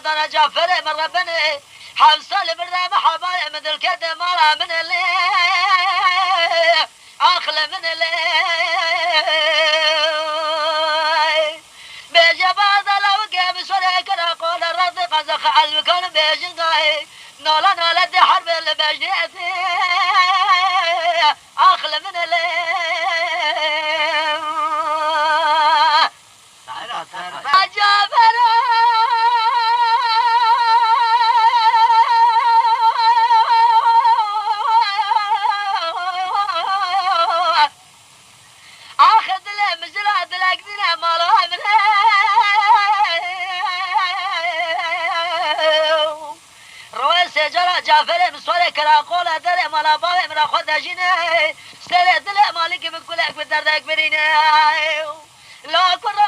دانا جعفر من ربنا حوصل برا محبا مثل كده مالا من اللي أخلى من اللي بجباد لو قام سرك رقول الرد قزخ المكان بجنقاي نولا نولا دي حرب اللي بجنيتي أخلى من اللي جعفر اخذ له مزرعة الاقدنا مالها من رويس جرى جعفر مسولي كلا قولة دري مالا باوي من اخذ جيني سيري دلي مالك من كل اكبر دردك بريني لا كرا